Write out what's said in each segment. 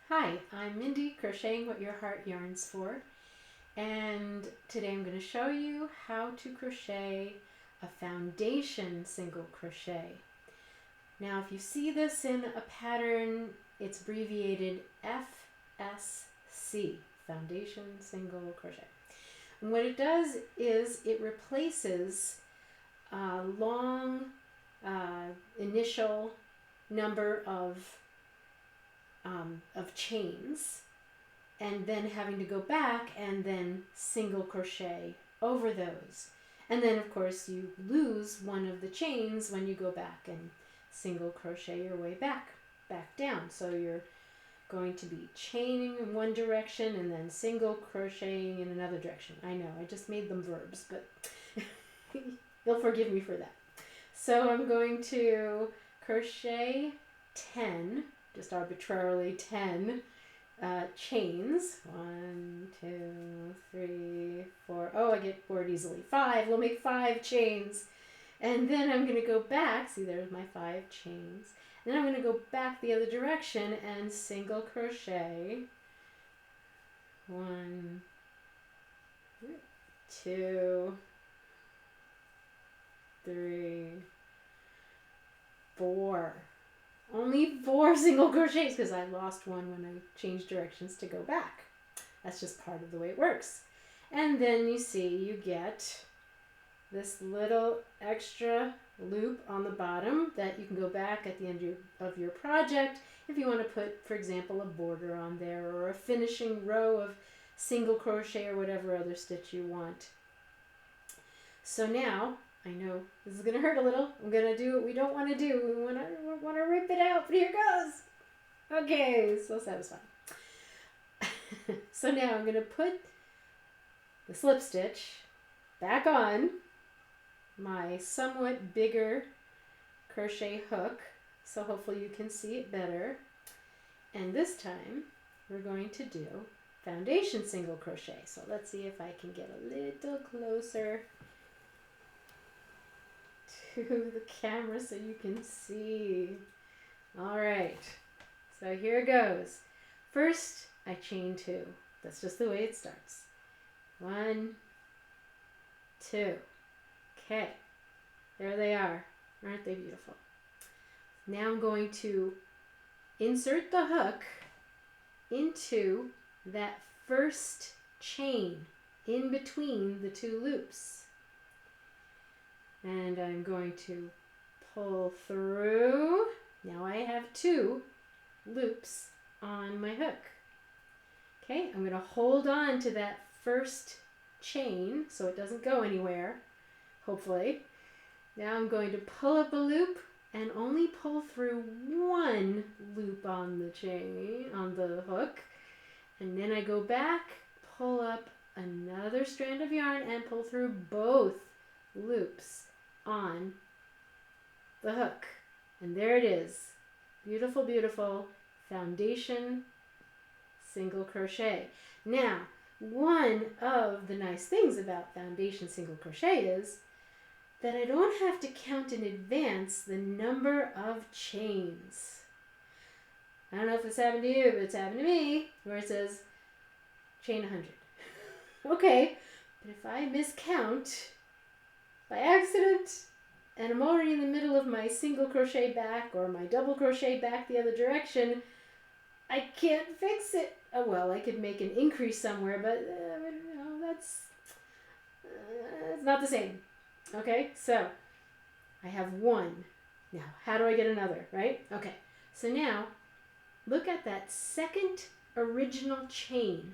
Hi, I'm Mindy, crocheting what your heart yearns for, and today I'm going to show you how to crochet a foundation single crochet. Now if you see this in a pattern, it's abbreviated FSC, Foundation Single Crochet. And what it does is it replaces a long initial number of chains, and then having to go back and then single crochet over those. And then of course you lose one of the chains when you go back and single crochet your way back down. So you're going to be chaining in one direction and then single crocheting in another direction. I know, I just made them verbs, but you'll forgive me for that. So I'm going to crochet 10, just arbitrarily 10 chains. 1, 2, 3, 4. Oh, I get bored easily. 5. We'll make 5 chains. And then I'm going to go back. See, there's my 5 chains. And then I'm going to go back the other direction and single crochet. 1, 2, 3, 4. Only 4 single crochets because I lost one when I changed directions to go back. That's just part of the way it works. And then you see you get this little extra loop on the bottom that you can go back at the end of your project if you want to put, for example, a border on there or a finishing row of single crochet or whatever other stitch you want. So now, I know this is going to hurt a little. I'm going to do what we don't want to do. We want to rip it out, but here goes. Okay, so satisfying. So now I'm going to put the slip stitch back on my somewhat bigger crochet hook, so hopefully you can see it better. And this time we're going to do foundation single crochet. So let's see if I can get a little closer to the camera so you can see. All right, so here it goes. First, I chain 2. That's just the way it starts. 1, 2. Okay, there they are. Aren't they beautiful? Now I'm going to insert the hook into that first chain in between the 2 loops. And I'm going to pull through. Now I have 2 loops on my hook. Okay, I'm going to hold on to that first chain so it doesn't go anywhere, hopefully. Now I'm going to pull up a loop and only pull through 1 loop on the chain, on the hook. And then I go back, pull up another strand of yarn and pull through both loops on the hook. And there it is. Beautiful, beautiful foundation single crochet. Now, one of the nice things about foundation single crochet is that I don't have to count in advance the number of chains. I don't know if it's happened to you, but it's happened to me, where it says chain 100. Okay, but if I miscount by accident, and I'm already in the middle of my single crochet back or my double crochet back the other direction, I can't fix it. Oh well, I could make an increase somewhere, but that's it's not the same. Okay, so I have 1. Now, how do I get another, right? Okay, so now look at that second original chain.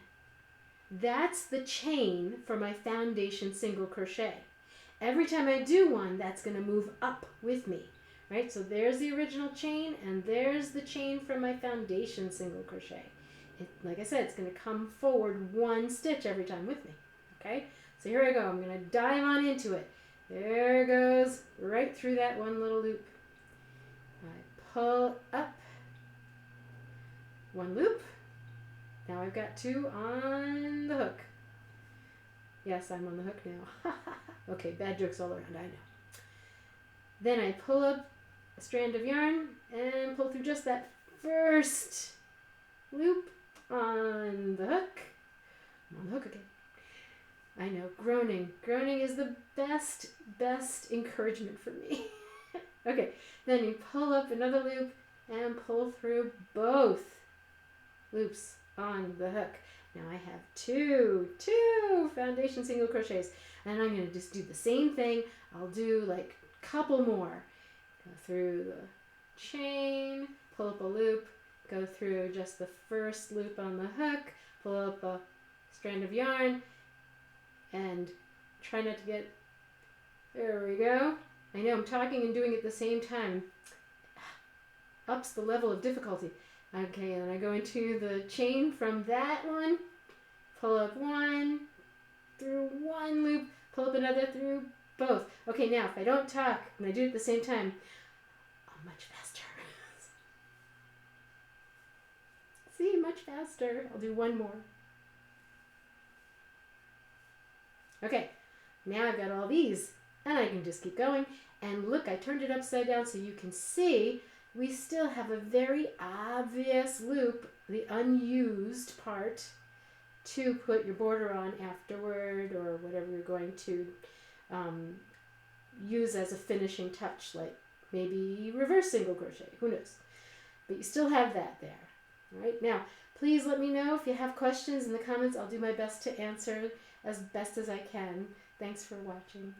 That's the chain for my foundation single crochet. Every time I do one, that's going to move up with me, right? So there's the original chain, and there's the chain from my foundation single crochet. Like I said, it's going to come forward 1 stitch every time with me, okay? So here I go. I'm going to dive on into it. There it goes, right through that 1 little loop. I pull up 1 loop. Now I've got 2 on the hook. Yes, I'm on the hook now. Okay, bad jokes all around, I know. Then I pull up a strand of yarn and pull through just that first loop on the hook. I'm on the hook again. I know, groaning. Groaning is the best encouragement for me. Okay, then you pull up another loop and pull through both loops on the hook. Now I have two foundation single crochets, and I'm going to just do the same thing. I'll do like a couple more. Go through the chain, pull up a loop, go through just the first loop on the hook, pull up a strand of yarn, and try not to get, there we go. I know I'm talking and doing it at the same time. Ups the level of difficulty. Okay, and I go into the chain from that one, pull up one, through one loop, pull up another through both. Okay, now if I don't talk and I do it at the same time, I'm much faster. See, much faster. I'll do one more. Okay, now I've got all these, and I can just keep going. And look, I turned it upside down so you can see we still have a very obvious loop, the unused part, to put your border on afterward, or whatever you're going to use as a finishing touch, like maybe reverse single crochet, who knows. But you still have that there. All right, now please let me know if you have questions in the comments. I'll do my best to answer as best as I can. Thanks for watching.